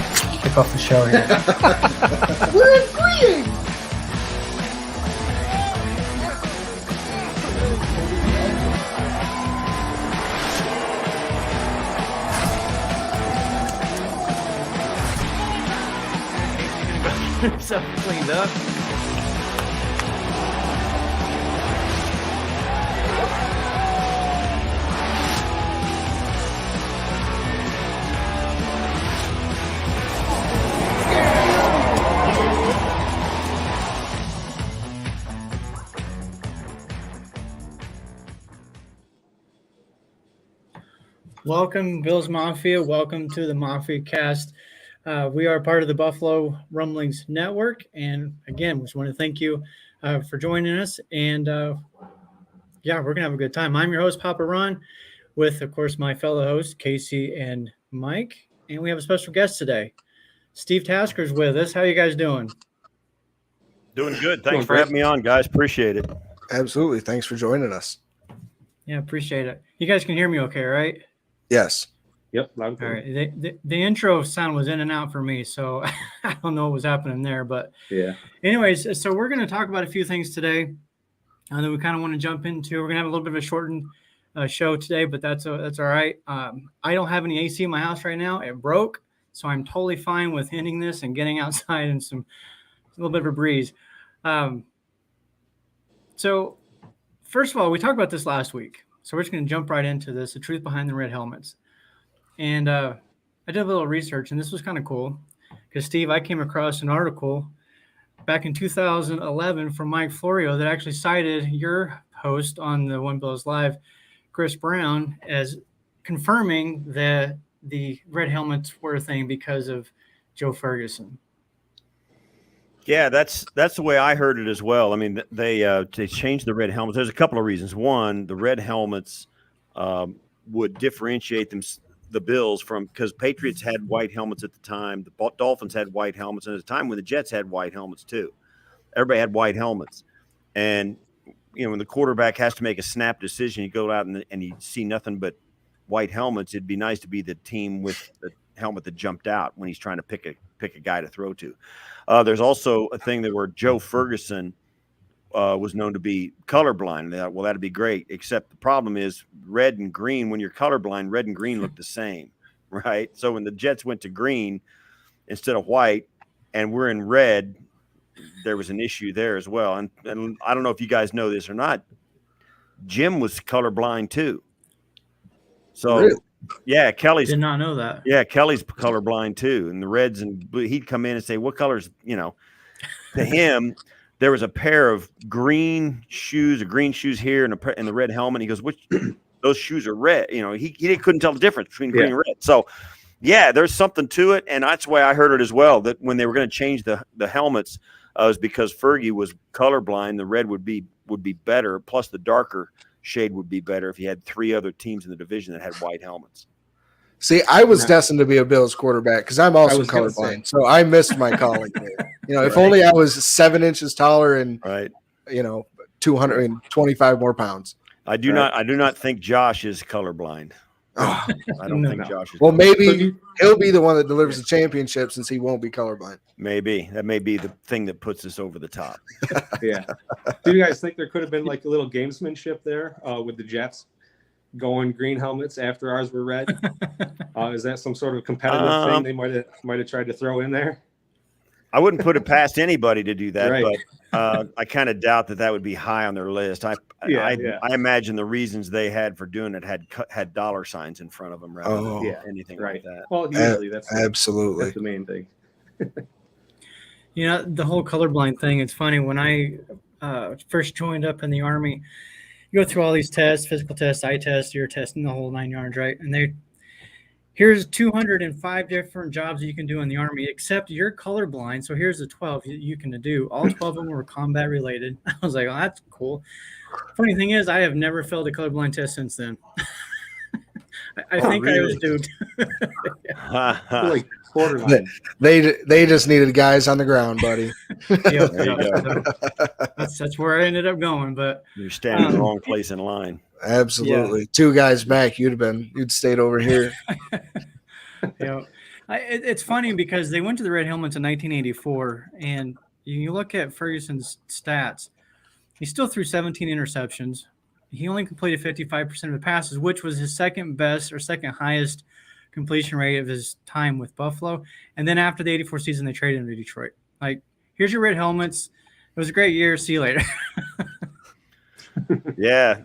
to kick off the show here. We're agreeing. So cleaned up. Welcome, Bills Mafia. Welcome to the Mafia Cast. We are part of the Buffalo Rumblings Network. And again, we just want to thank you for joining us. And yeah, we're going to have a good time. I'm your host, Papa Ron, with, of course, my fellow hosts, Casey and Mike. And we have a special guest today. Steve Tasker's with us. How you guys doing? Doing good. Thanks for having me on, guys. Appreciate it. Absolutely. Thanks for joining us. Yeah, appreciate it. You guys can hear me okay, right? Yes. Yep. All right. The intro sound was in and out for me, so I don't know what was happening there. But yeah. Anyways, so we're going to talk about a few things today that we kind of want to jump into. We're going to have a little bit of a shortened show today, but that's all right. I don't have any AC in my house right now. It broke, so I'm totally fine with ending this and getting outside and a little bit of a breeze. So first of all, we talked about this last week. So we're just going to jump right into this, the truth behind the red helmets. And I did a little research, and this was kind of cool because, Steve, I came across an article back in 2011 from Mike Florio that actually cited your host on the One Bills Live, Chris Brown, as confirming that the red helmets were a thing because of Joe Ferguson. Yeah, that's the way I heard it as well. I mean, they changed the red helmets. There's a couple of reasons. One, the red helmets would differentiate the Bills from, because Patriots had white helmets at the time, the Dolphins had white helmets, and at the time when the Jets had white helmets too. Everybody had white helmets, and when the quarterback has to make a snap decision, you go out and you see nothing but white helmets. It'd be nice to be the team with the helmet that jumped out when he's trying to pick a guy to throw to. There's also a thing where Joe Ferguson was known to be colorblind. They thought, well, that'd be great, except the problem is red and green. When you're colorblind, red and green look the same, right? So when the Jets went to green instead of white, and we're in red, there was an issue there as well. And I don't know if you guys know this or not, Jim was colorblind too. So Really? Yeah, Kelly's Did not know that. Yeah, Kelly's colorblind too, and the reds and blue. He'd come in and say, "What colors?" To him, there was a pair of green shoes here, and the red helmet. He goes, "Which those shoes are red?" He couldn't tell the difference between green and red. So, yeah, there's something to it, and that's the way I heard it as well. That when they were going to change the helmets, was because Fergie was colorblind. The red would be better, plus the darker shade would be better if you had three other teams in the division that had white helmets. See, I was destined to be a Bills quarterback because I'm also colorblind, so I missed my calling there. If only I was 7 inches taller and 225 more pounds. I do not think Josh is colorblind. I don't think Josh is. Well, maybe he'll be the one that delivers the championship since he won't be colorblind. Maybe that may be the thing that puts us over the top. Yeah. Do you guys think there could have been like a little gamesmanship there with the Jets going green helmets after ours were red? Is that some sort of competitive thing they might have tried to throw in there? I wouldn't put it past anybody to do that, right. But I kind of doubt that would be high on their list. I imagine the reasons they had for doing it had dollar signs in front of them rather than anything like that. Well, usually that's the main thing. The whole colorblind thing, it's funny. When I first joined up in the Army, you go through all these tests, physical tests, eye tests, ear tests, and the whole 9 yards, right? And here's 205 different jobs that you can do in the Army, except you're colorblind. So here's the 12 you can do. All 12 of them were combat related. I was like, oh, that's cool. Funny thing is, I have never failed a colorblind test since then. I think really? I was duped. Like borderline. They just needed guys on the ground, buddy. That's where I ended up going. But you're standing in the wrong place in line. Absolutely. Yeah. 2 guys back, you'd stayed over here. It's funny because they went to the Red Helmets in 1984, and you look at Ferguson's stats. He still threw 17 interceptions. He only completed 55% of the passes, which was his second best or second highest completion rate of his time with Buffalo. And then after the 84 season, they traded him to Detroit. Like, here's your Red Helmets. It was a great year. See you later. Yeah.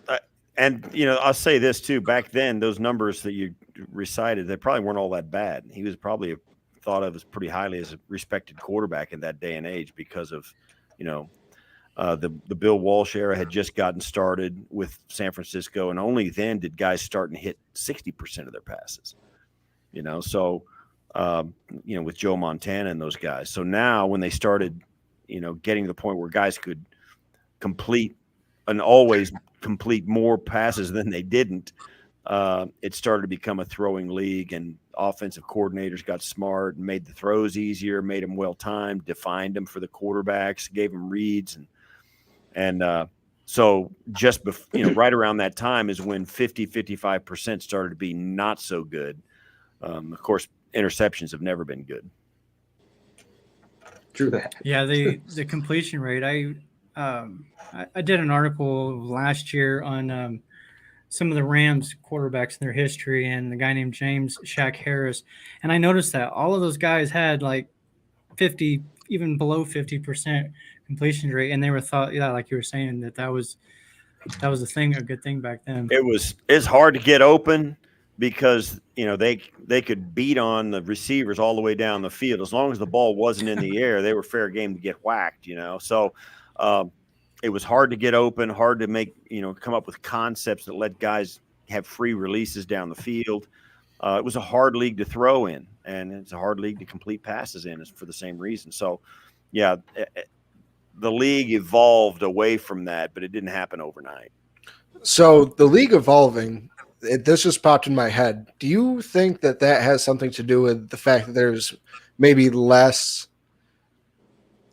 And, I'll say this too. Back then, those numbers that you recited, they probably weren't all that bad. He was probably thought of as pretty highly as a respected quarterback in that day and age because of, the Bill Walsh era had just gotten started with San Francisco, and only then did guys start and hit 60% of their passes. So with Joe Montana and those guys. So now when they started, getting to the point where guys could complete and always complete more passes than they didn't, it started to become a throwing league, and offensive coordinators got smart and made the throws easier, made them well-timed, defined them for the quarterbacks, gave them reads. So just right around that time is when 55% started to be not so good. Of course, interceptions have never been good. True that. Yeah, the completion rate. I did an article last year on some of the Rams quarterbacks in their history, and the guy named James Shaq Harris. And I noticed that all of those guys had like 50, even below 50% completion rate, and they were thought, like you were saying, that was a thing, a good thing back then. It's hard to get open because they could beat on the receivers all the way down the field. As long as the ball wasn't in the air, they were fair game to get whacked. So it was hard to get open, hard to make come up with concepts that let guys have free releases down the field. It was a hard league to throw in, and it's a hard league to complete passes in, for the same reason. So, yeah, the league evolved away from that, but it didn't happen overnight. So the league evolving, this just popped in my head. Do you think that has something to do with the fact that there's maybe less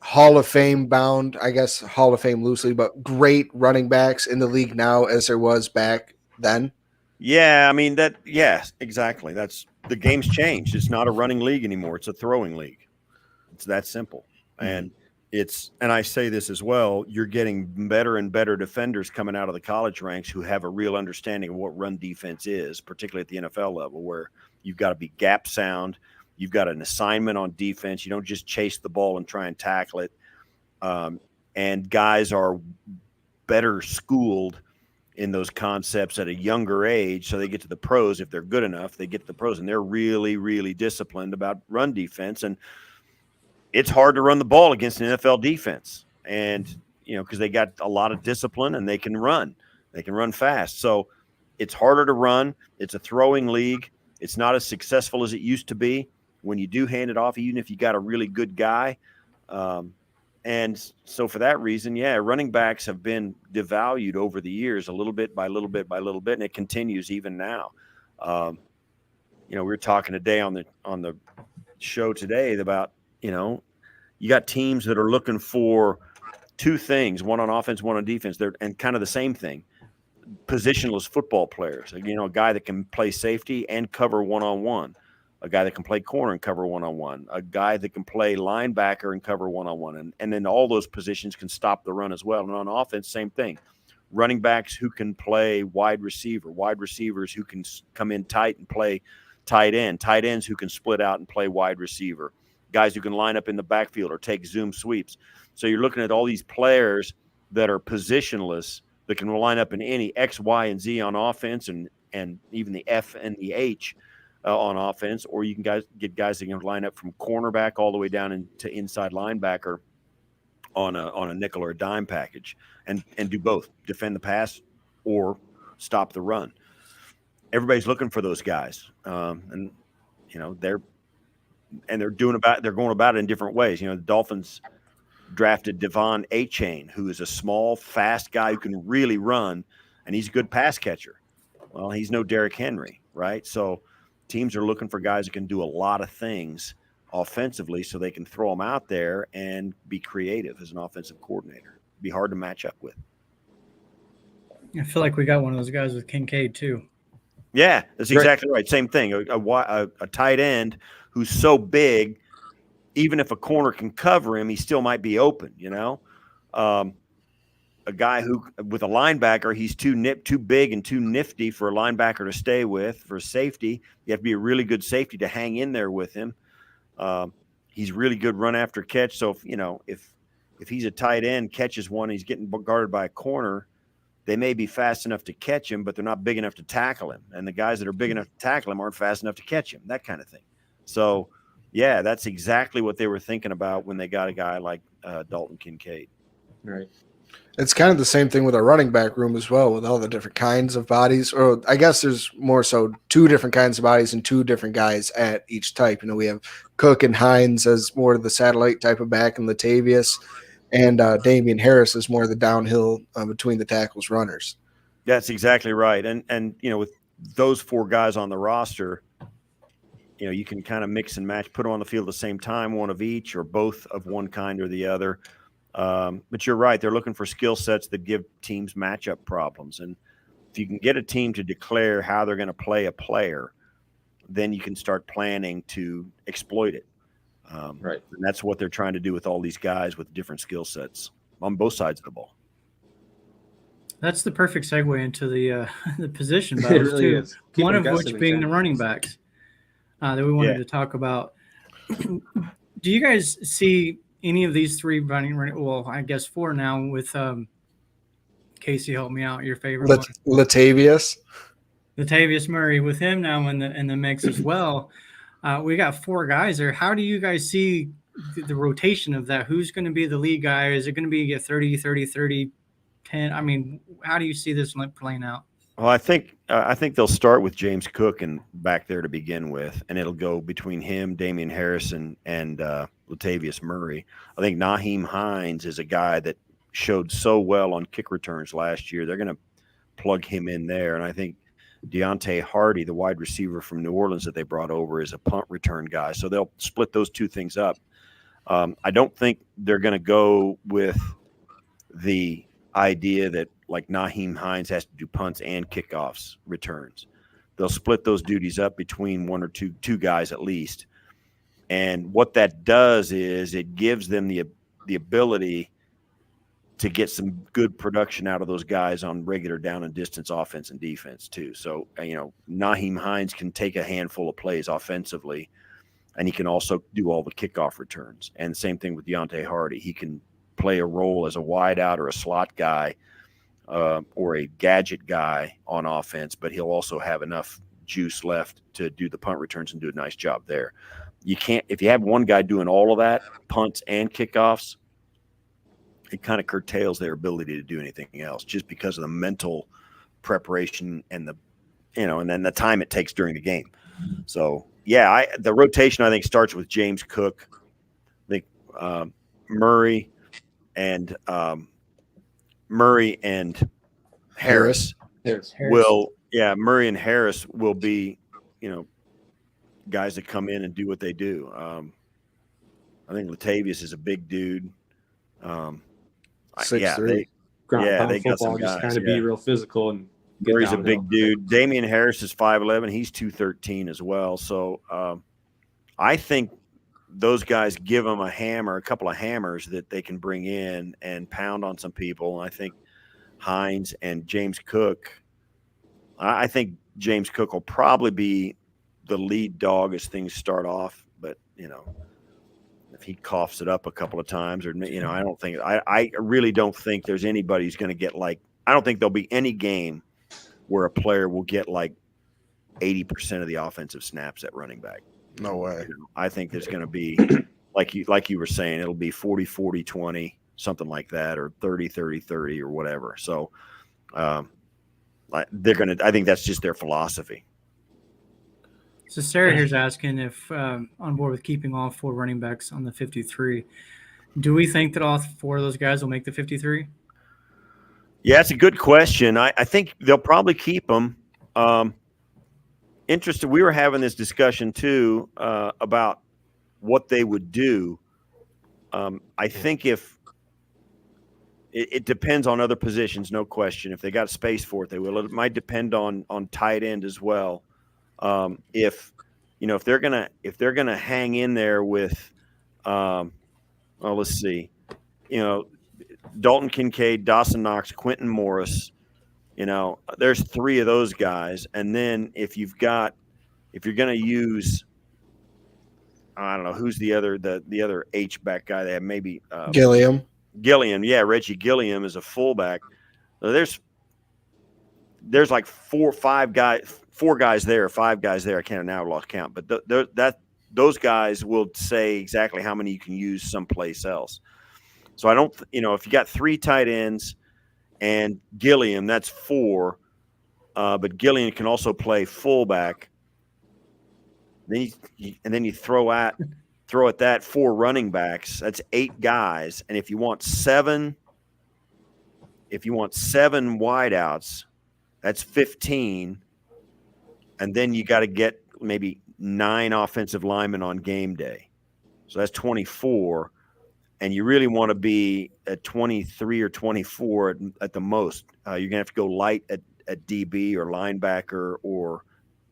Hall of Fame bound, I guess Hall of Fame loosely, but great running backs in the league now as there was back then? Yeah, I mean yes, exactly. That's the game's changed. It's not a running league anymore. It's a throwing league. It's that simple. And and I say this as well, you're getting better and better defenders coming out of the college ranks who have a real understanding of what run defense is, particularly at the NFL level, where you've got to be gap sound. You've got an assignment on defense. You don't just chase the ball and try and tackle it. And guys are better schooled in those concepts at a younger age. So they get to the pros. If they're good enough, they get to the pros, and they're really, really disciplined about run defense. And it's hard to run the ball against an NFL defense. And, because they got a lot of discipline and they can run fast. So it's harder to run. It's a throwing league. It's not as successful as it used to be when you do hand it off, even if you got a really good guy. And so for that reason, running backs have been devalued over the years, a little bit by little bit by little bit, and it continues even now. We were talking today on the show today about, you got teams that are looking for two things, one on offense, one on defense. And kind of the same thing, positionless football players. A guy that can play safety and cover one-on-one. A guy that can play corner and cover one-on-one, a guy that can play linebacker and cover one-on-one. And then all those positions can stop the run as well. And on offense, same thing. Running backs who can play wide receiver, wide receivers who can come in tight and play tight end, tight ends who can split out and play wide receiver, guys who can line up in the backfield or take zoom sweeps. So you're looking at all these players that are positionless that can line up in any X, Y, and Z on offense and even the F and the H on offense, or you can get guys that can line up from cornerback all the way down into inside linebacker on a nickel or a dime package, and do both, defend the pass or stop the run. Everybody's looking for those guys, and they're going about it in different ways. The Dolphins drafted Devon Achane, who is a small, fast guy who can really run, and he's a good pass catcher. Well, he's no Derrick Henry, right? So teams are looking for guys who can do a lot of things offensively so they can throw them out there and be creative as an offensive coordinator. Be hard to match up with. I feel like we got one of those guys with Kincaid too. Yeah, that's exactly right. Same thing. A tight end who's so big, even if a corner can cover him, he still might be open, a guy who with a linebacker, he's too big and too nifty for a linebacker to stay with. For safety, you have to be a really good safety to hang in there with him. He's really good run after catch. So if he's a tight end, catches one, he's getting guarded by a corner, they may be fast enough to catch him, but they're not big enough to tackle him. And the guys that are big enough to tackle him aren't fast enough to catch him, that kind of thing. So, yeah, that's exactly what they were thinking about when they got a guy like Dalton Kincaid. Right. It's kind of the same thing with our running back room as well, with all the different kinds of bodies. Or I guess there's more so 2 different kinds of bodies and 2 different guys at each type. We have Cook and Hines as more of the satellite type of back, and Latavius and Damian Harris is more of the downhill between the tackles runners. That's exactly right. And with those 4 guys on the roster, you can kind of mix and match, put them on the field at the same time, one of each or both of one kind or the other. But you're right. They're looking for skill sets that give teams matchup problems. And if you can get a team to declare how they're going to play a player, then you can start planning to exploit it. Right. And that's what they're trying to do with all these guys with different skill sets on both sides of the ball. That's the perfect segue into the the position It battles really too. is. Keep One them of which guessing being the again. running backs that we wanted to talk about. Do you guys see any of these 3 running? Well, I guess 4 now with Casey. Help me out. Your favorite one, Latavius. Latavius Murray, with him now in the mix as well. We got 4 guys there. How do you guys see the rotation of that? Who's going to be the lead guy? Is it going to be a 30, 30, 30, 10? I mean, how do you see this playing out? Well, I think they'll start with James Cook and back there to begin with, and it'll go between him, Damian Harrison, and Latavius Murray. I think Nyheim Hines is a guy that showed so well on kick returns last year. They're going to plug him in there, and I think Deontay Hardy, the wide receiver from New Orleans that they brought over, is a punt return guy. So they'll split those 2 things up. I don't think they're going to go with the idea that like Nyheim Hines has to do punts and kickoffs returns. They'll split those duties up between 1 or 2 guys at least. And what that does is it gives them the ability to get some good production out of those guys on regular down and distance offense and defense too. So, Nyheim Hines can take a handful of plays offensively, and he can also do all the kickoff returns. And same thing with Deontay Hardy. He can play a role as a wideout or a slot guy or a gadget guy on offense, but he'll also have enough juice left to do the punt returns and do a nice job there. You can't, if you have one guy doing all of that, punts and kickoffs, it kind of curtails their ability to do anything else just because of the mental preparation and and then the time it takes during the game. So the rotation I think starts with James Cook. I think Murray and Harris will Murray and Harris will be, guys that come in and do what they do. I think Latavius is a big dude. 6'3". Ground they got some football, just guys. kind of be real physical and get Murray's a downhill. big dude. Damian Harris is 5'11". He's 213 as well. So I think those guys give them a couple of hammers that they can bring in and pound on some people. And I think Hines and James Cook, I think James Cook will probably be the lead dog as things start off. But, if he coughs it up a couple of times or, I really don't think there's anybody who's going to get I don't think there'll be any game where a player will get 80% of the offensive snaps at running back. No way. I think there's going to be, like you were saying, it'll be 40-40-20, something like that, or 30-30-30 or whatever. So I think that's just their philosophy. So Sarah here's asking if on board with keeping all 4 running backs on the 53. Do we think that all 4 of those guys will make the 53? Yeah, it's a good question. I think they'll probably keep them. Interested. We were having this discussion too about what they would do. I think if it depends on other positions, no question. If they got space for it, they will. It might depend on tight end as well. If if they're gonna hang in there with, well, let's see, Dalton Kincaid, Dawson Knox, Quentin Morris. There's 3 of those guys, and then if you're gonna use, I don't know who's the other H back guy they have, maybe Gilliam. Yeah, Reggie Gilliam is a fullback. So there's like 5 guys there. I can't now lost count, but those guys will say exactly how many you can use someplace else. So I don't, if you got 3 tight ends and Gilliam, that's 4, but Gilliam can also play fullback. Then you throw at that 4 running backs. That's 8 guys, and if you want 7 wideouts, that's 15, and then you got to get maybe 9 offensive linemen on game day, so that's 24. And you really want to be at 23 or 24 at the most. You're gonna have to go light at DB or linebacker or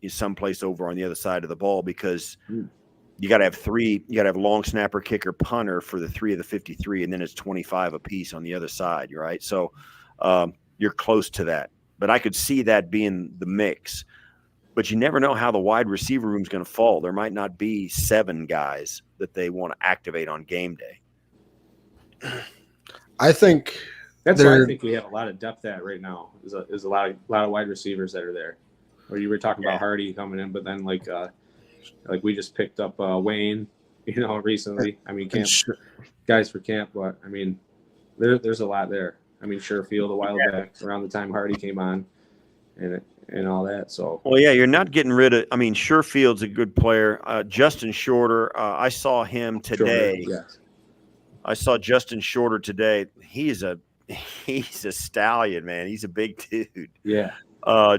someplace over on the other side of the ball, because you got to have 3. You got to have long snapper, kicker, punter for the 3 of the 53, and then it's 25 apiece on the other side. Right, so you're close to that. But I could see that being the mix. But you never know how the wide receiver room is going to fall. There might not be 7 guys that they want to activate on game day. I think that's why I think we have a lot of depth at right now. There's a lot of wide receivers that are there. Or you were talking about Hardy coming in, but then like we just picked up Wayne, recently. I mean, guys for camp, but I mean, there's a lot there. I mean, Sherfield a while back around the time Hardy came on, and all that. So well, yeah, you're not getting rid of. I mean, Sherfield's a good player. Justin Shorter, I saw him today. Shorter, yes. I saw Justin Shorter today. He's a stallion, man. He's a big dude. Yeah.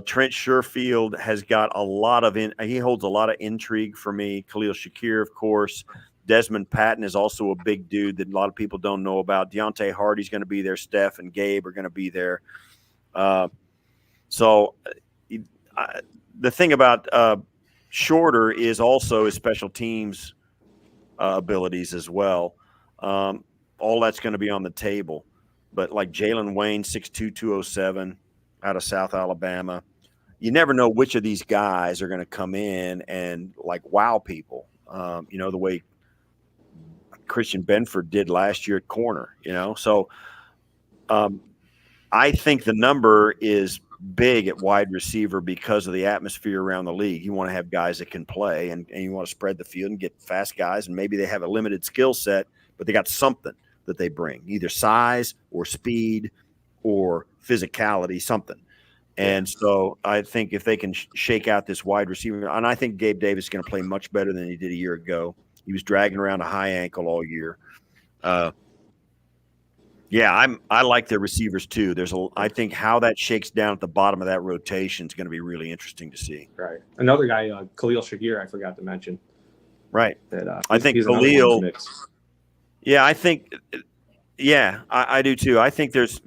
Trent Sherfield has got a lot of he holds a lot of intrigue for me. Khalil Shakir, of course. Desmond Patton is also a big dude that a lot of people don't know about. Deontay Hardy's going to be there. Steph and Gabe are going to be there. So the thing about Shorter is also his special teams abilities as well. All that's going to be on the table. But like Jalen Wayne, 6'2", 207, out of South Alabama. You never know which of these guys are going to come in and like wow people. The way Christian Benford did last year at corner. So I think the number is big at wide receiver because of the atmosphere around the league. You want to have guys that can play, and you want to spread the field and get fast guys, and maybe they have a limited skill set, but they got something that they bring, either size or speed or physicality, something. And so I think if they can shake out this wide receiver, and I think Gabe Davis is going to play much better than he did a year ago. He was dragging around a high ankle all year. I like their receivers too. I think how that shakes down at the bottom of that rotation is going to be really interesting to see. Right. Another guy, Khalil Shakir, I forgot to mention. Right. That I think Khalil. Yeah, I think. Yeah, I do too. I think there's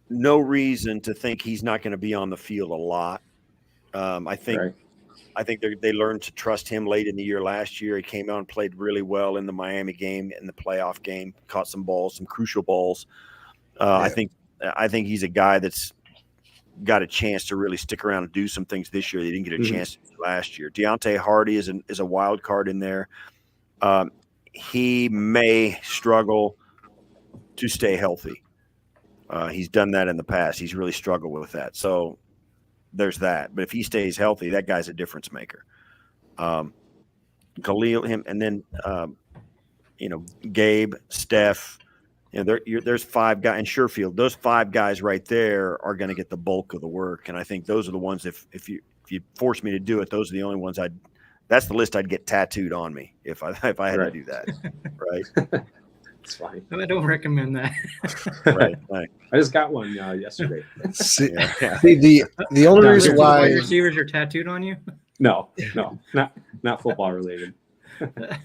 no reason to think he's not going to be on the field a lot. I think they learned to trust him late in the year last year. He came out and played really well in the Miami game, in the playoff game, caught some balls, some crucial balls. I think he's a guy that's got a chance to really stick around and do some things this year. They didn't get a chance to do last year. Deontay Hardy is a wild card in there. He may struggle to stay healthy. He's done that in the past. He's really struggled with that. So there's that. But if he stays healthy, that guy's a difference maker. Khalil, him, and then Gabe, Steph. There's 5 guys, and Sherfield. Those 5 guys right there are going to get the bulk of the work. And I think those are the ones. If you force me to do it, those are the only ones That's the list I'd get tattooed on me if I had to do that. Right. It's fine. I don't recommend that. Right. I just got one yesterday. See, the only reason why wide receivers are tattooed on you? No, not football related.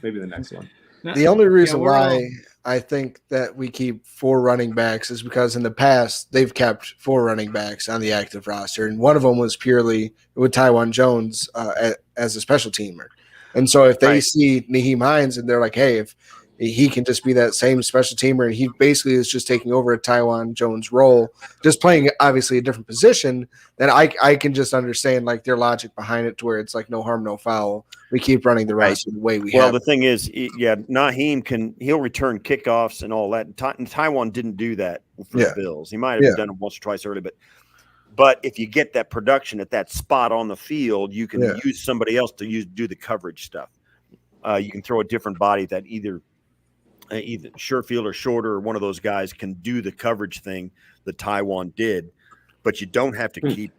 Maybe the next one. The only reason why I think that we keep 4 running backs is because in the past they've kept 4 running backs on the active roster, and one of them was purely with Taiwan Jones as a special teamer. And so if they Right. see Naheem Hines and they're like, hey, if he can just be that same special teamer, and he basically is just taking over a Taiwan Jones role, just playing obviously a different position, then I can just understand like their logic behind it to where it's like no harm, no foul. We keep running the Right. roster the way we Well, have. the thing is, Naheem he'll return kickoffs and all that. Taiwan didn't do that for the Bills. He might have done it once or twice early, but if you get that production at that spot on the field, you can use somebody else to do the coverage stuff. You can throw a different body that either Sherfield or Shorter or one of those guys can do the coverage thing that Taiwan did, but you don't have to keep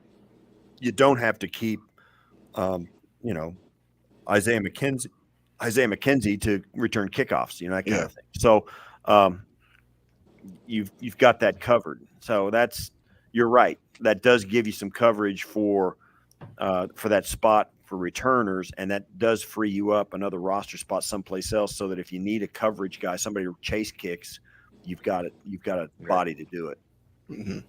Isaiah McKenzie to return kickoffs, that kind of thing. So you've got that covered. So you're right. That does give you some coverage for that spot for returners, and that does free you up another roster spot someplace else, so that if you need a coverage guy, somebody to chase kicks, you've got a body to do it. Mm-hmm.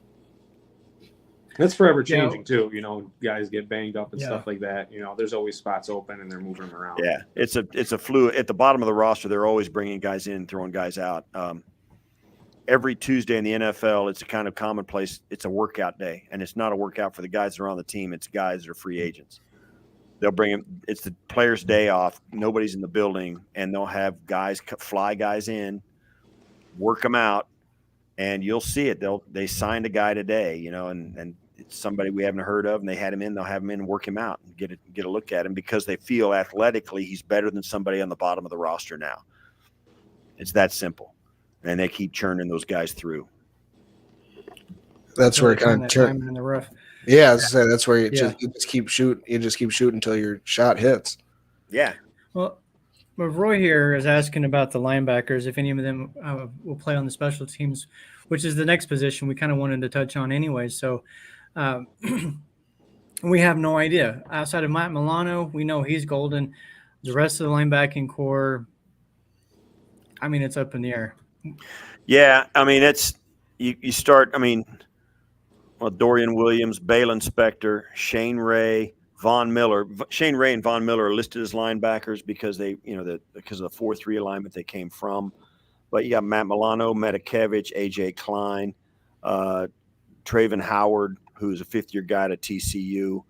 That's forever changing too. Guys get banged up and stuff like that. There's always spots open and they're moving them around. Yeah, it's a fluid. At the bottom of the roster, they're always bringing guys in, throwing guys out. Every Tuesday in the NFL, it's a kind of commonplace. It's a workout day, and it's not a workout for the guys that are on the team. It's guys that are free agents. They'll bring them. It's the player's day off. Nobody's in the building, and they'll have guys fly guys in, work them out, and you'll see it. They signed a guy today, and it's somebody we haven't heard of, and they had him in. They'll have him in and work him out and get a look at him because they feel athletically he's better than somebody on the bottom of the roster now. It's that simple, and they keep churning those guys through. That's where it kind of turns in the rough. Yeah, that's where you just keep shooting. You just keep shooting until your shot hits. Yeah. Well, Roy here is asking about the linebackers, if any of them will play on the special teams, which is the next position we kind of wanted to touch on anyway. So we have no idea. Outside of Matt Milano, we know he's golden. The rest of the linebacking core, it's up in the air. Yeah, it's you start. Dorian Williams, Balin Spector, Shane Ray, Von Miller. Shane Ray and Von Miller are listed as linebackers because because of the 4-3 alignment they came from. But you got Matt Milano, Metakevich, AJ Klein, Traven Howard, who's a 5th-year guy at TCU,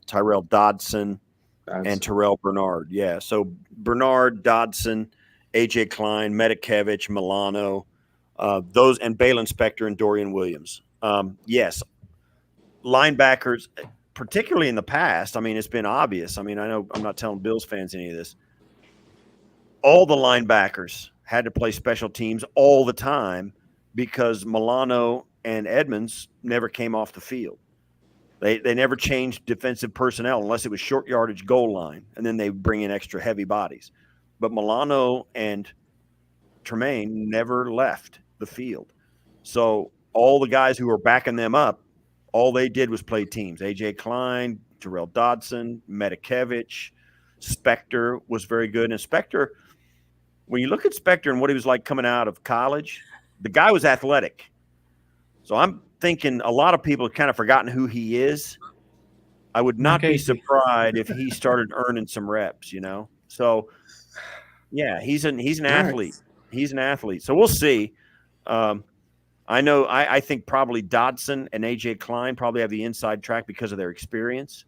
Tyrell Dodson, and Terrell Bernard. Yeah, so Bernard, Dodson, AJ Klein, Metakevich, Milano, those, and Balin Spector and Dorian Williams. Yes, linebackers, particularly in the past, it's been obvious. I know I'm not telling Bills fans any of this. All the linebackers had to play special teams all the time because Milano and Edmonds never came off the field. They never changed defensive personnel unless it was short yardage goal line, and then they bring in extra heavy bodies. But Milano and Tremaine never left the field. So all the guys who were backing them up, all they did was play teams. AJ Klein, Terrell Dodson, Metakevich, Spector was very good. And Spector, when you look at Spector and what he was like coming out of college, the guy was athletic. So I'm thinking a lot of people have kind of forgotten who he is. I would not be surprised if he started earning some reps, So, yeah, he's an athlete. He's an athlete. So we'll see. I think probably Dodson and AJ Klein probably have the inside track because of their experience.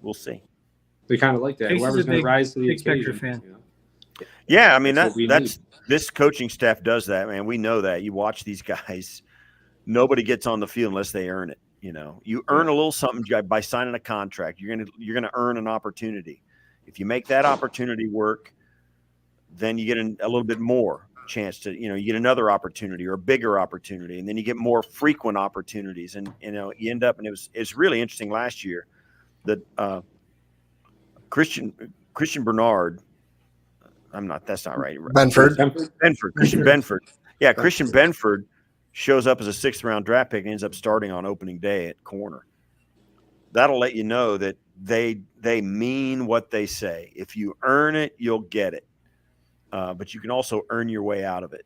We'll see. We kind of like that. Whoever's going to rise to the occasion. Fan. Yeah, that's this coaching staff does that, man. We know that. You watch these guys. Nobody gets on the field unless they earn it. You earn a little something by signing a contract. You're gonna earn an opportunity. If you make that opportunity work, then you get a little bit more chance to, you get another opportunity or a bigger opportunity, and then you get more frequent opportunities, and you end up. And it's really interesting last year that Christian Bernard. That's not right. Christian Benford. Yeah, Christian Benford shows up as a 6th-round draft pick and ends up starting on opening day at corner. That'll let you know that they mean what they say. If you earn it, you'll get it. but you can also earn your way out of it.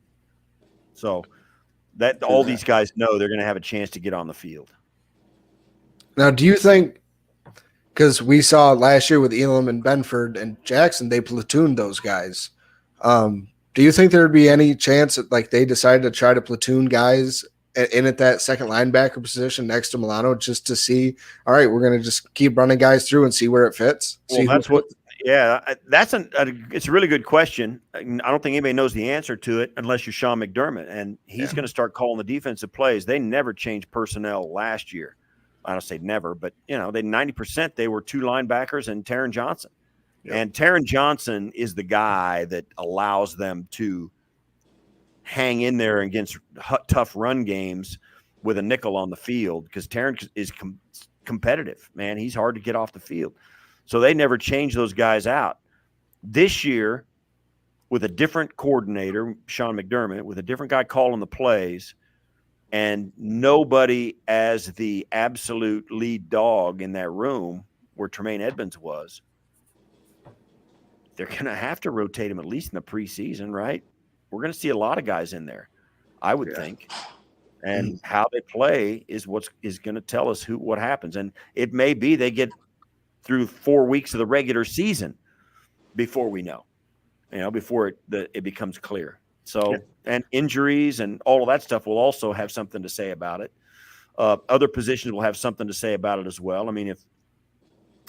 So that all these guys know they're going to have a chance to get on the field. Now, do you think, because we saw last year with Elam and Benford and Jackson, they platooned those guys. Do you think there would be any chance that like they decided to try to platoon guys in at that second linebacker position next to Milano just to see, all right, we're going to just keep running guys through and see where it fits? Well, that's what, yeah, it's a really good question. I don't think anybody knows the answer to it unless you're Sean McDermott, and he's going to start calling the defensive plays. They never changed personnel last year. I don't say never, but they 90% they were two linebackers and Taron Johnson. Yep. And Taron Johnson is the guy that allows them to hang in there against tough run games with a nickel on the field because Taron is competitive, man. He's hard to get off the field. So they never change those guys out. This year, with a different coordinator, Sean McDermott, with a different guy calling the plays, and nobody as the absolute lead dog in that room where Tremaine Edmonds was, they're going to have to rotate him at least in the preseason, right? We're going to see a lot of guys in there, I would think. And how they play is what is going to tell us what happens. And it may be they get through 4 weeks of the regular season before we know, before it becomes clear. So, and injuries and all of that stuff will also have something to say about it. Other positions will have something to say about it as well. I mean,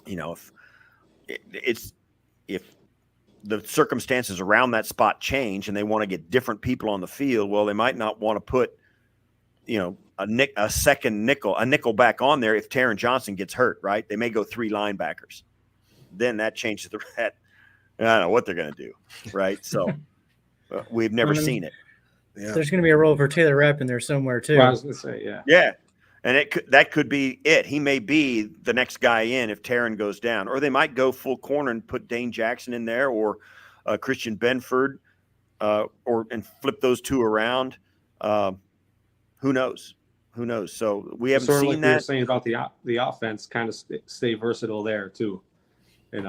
if the circumstances around that spot change and they want to get different people on the field, well, they might not want to put, a second nickel back on there if Taron Johnson gets hurt, right? They may go 3 linebackers. Then that changes I don't know what they're going to do, right? So we've never seen it. Yeah. There's going to be a role for Taylor Rapp in there somewhere too. Well, I was going to say, yeah. Yeah. And that could be it. He may be the next guy in if Taron goes down. Or they might go full corner and put Dane Jackson in there or Christian Benford and flip those two around. Who knows? Who knows? So we haven't sort of seen like that. We were saying about the offense, kind of stay versatile there too. And,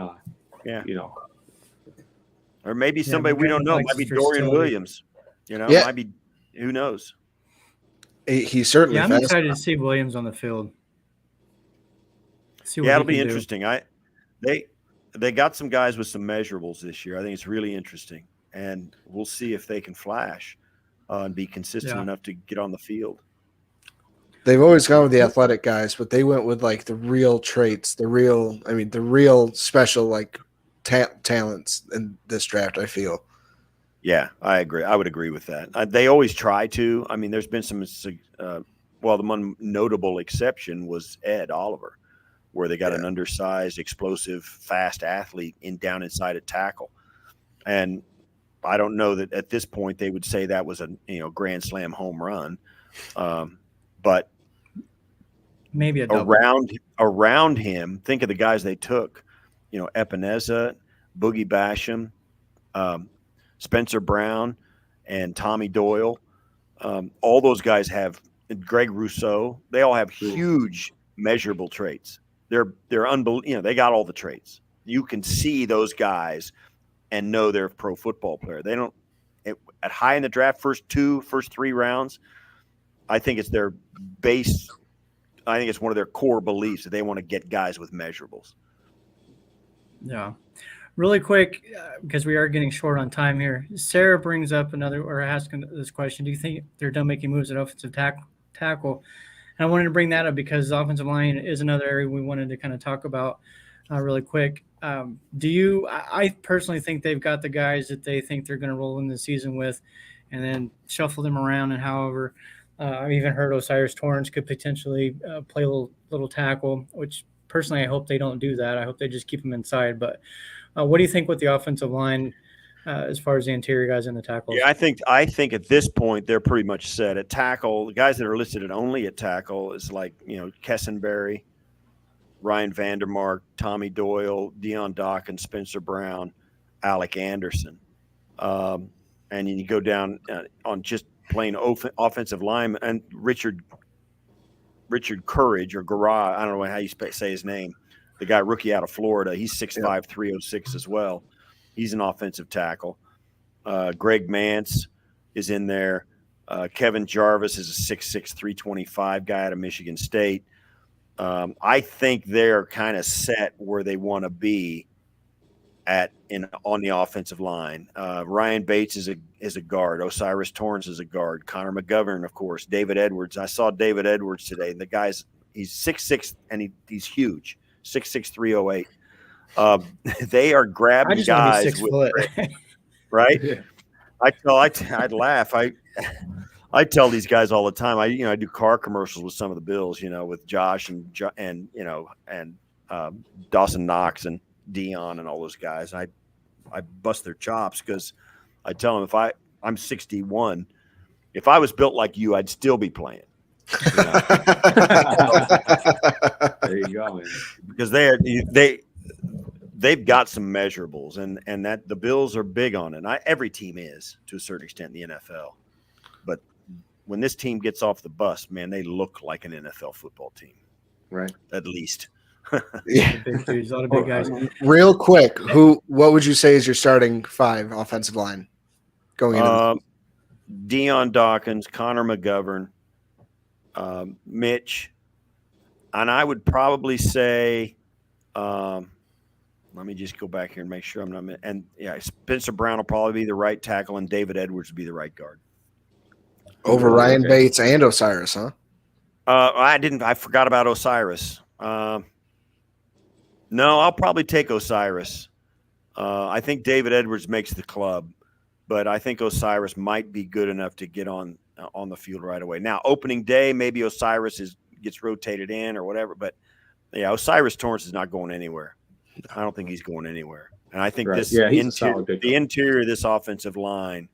Or maybe somebody we don't know. It might be Dorian Williams. Might be, who knows? He's certainly I'm excited to see Williams on the field. It'll be interesting. They got some guys with some measurables this year. I think it's really interesting. And we'll see if they can flash and be consistent enough to get on the field. They've always gone with the athletic guys, but they went with like the real traits, the real special like talents in this draft, I feel. Yeah, I agree. I would agree with that. They always try to. I mean, there's been some the one notable exception was Ed Oliver, where they got an undersized, explosive, fast athlete down inside at tackle. And I don't know that at this point they would say that was a grand slam home run. But maybe around him, think of the guys they took, Epineza, Boogie Basham, Spencer Brown, and Tommy Doyle. All those guys have Greg Rousseau. They all have huge measurable traits. They're unbelievable. They got all the traits. You can see those guys and know they're a pro football player. They don't at high in the draft, first 3 rounds. I think it's their base. I think it's one of their core beliefs that they want to get guys with measurables. Yeah. Really quick, because we are getting short on time here. Sarah brings up asking this question. Do you think they're done making moves at offensive tackle? And I wanted to bring that up because the offensive line is another area we wanted to kind of talk about really quick. I personally think they've got the guys that they think they're going to roll in the season with and then shuffle them around. And however, I've even heard Osiris Torrance could potentially play a little tackle, which personally I hope they don't do that. I hope they just keep them inside. But what do you think with the offensive line as far as the interior guys and the tackles? Yeah, I think at this point they're pretty much set at tackle. The guys that are listed at only at tackle is like Kessenberry, Ryan Vandermark, Tommy Doyle, Deion Dawkins, Spencer Brown, Alec Anderson, and you go down on just plain offensive lineman and Richard Courage or Garage. I don't know how you say his name. The guy rookie out of Florida. He's 6'5", 306 as well. He's an offensive tackle. Greg Mance is in there. Kevin Jarvis is a 6'6", 325 guy out of Michigan State. I think they're kind of set where they want to be on the offensive line. Ryan Bates is a guard. Osiris Torrance is a guard. Connor McGovern, of course. David Edwards. I saw David Edwards today. The guy's he's 6'6", and he's huge. 6'6", 308. They are I grabbing just want to guys be 6 with foot. right. Yeah. I'd laugh. I tell these guys all the time. I do car commercials with some of the Bills, with Josh and Dawson Knox and Dion and all those guys. I bust their chops because I tell them I'm 61. If I was built like you, I'd still be playing. There you go, man. Because they've got some measurables, and that the Bills are big on it. Every team is to a certain extent in the NFL, but when this team gets off the bus, man, they look like an NFL football team, Right. at least. Yeah. Big dudes, a lot of big guys. Real quick, what would you say is your starting 5 offensive line going into Deion Dawkins, Connor McGovern, Mitch, and I would probably say, let me just go back here and make sure I'm not. And yeah, Spencer Brown will probably be the right tackle, and David Edwards will be the right guard. over Ryan Bates and Osiris, huh? I forgot about Osiris. No, I'll probably take Osiris. I think David Edwards makes the club, but I think Osiris might be good enough to get on the field right away. Now, opening day, maybe Osiris gets rotated in or whatever, but yeah, Osiris Torrance is not going anywhere. I don't think he's going anywhere. And I think Right. Yeah, he's a solid pickup. the interior of this offensive line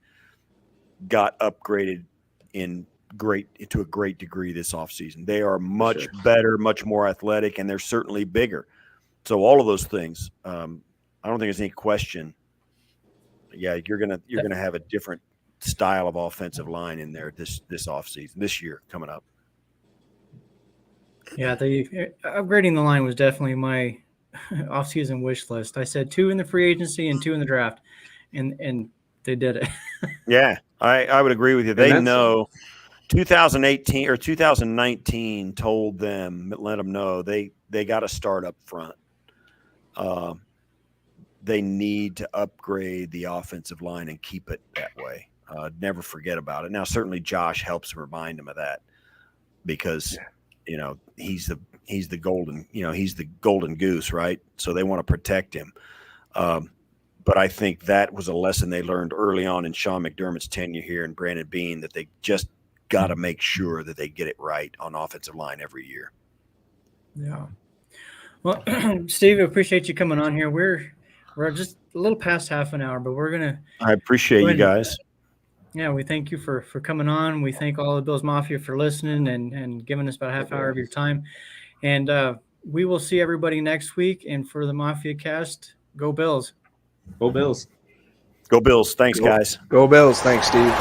got upgraded to a great degree this offseason. They are much better, much more athletic, and they're certainly bigger. So all of those things, I don't think there's any question. Yeah, you're gonna have a different style of offensive line in there this offseason, this year coming up. Yeah, the upgrading the line was definitely my offseason wish list. I said 2 in the free agency and 2 in the draft, and they did it. Yeah, I would agree with you. They know 2018 or 2019 told them, let them know they got to start up front. They need to upgrade the offensive line and keep it that way. Never forget about it. Now, certainly Josh helps remind them of that because, he's the golden goose, right? So they want to protect him. But I think that was a lesson they learned early on in Sean McDermott's tenure here and Brandon Beane, that they just got to make sure that they get it right on offensive line every year. Yeah. Well, Steve, I appreciate you coming on here. We're just a little past half an hour, but we're gonna. I appreciate you guys. Yeah, we thank you for coming on. We thank all the Bills Mafia for listening and giving us about a half hour of your time. And we will see everybody next week. And for the Mafia Cast, go Bills. Go Bills. Go Bills. Thanks, guys. Go Bills. Thanks, Steve.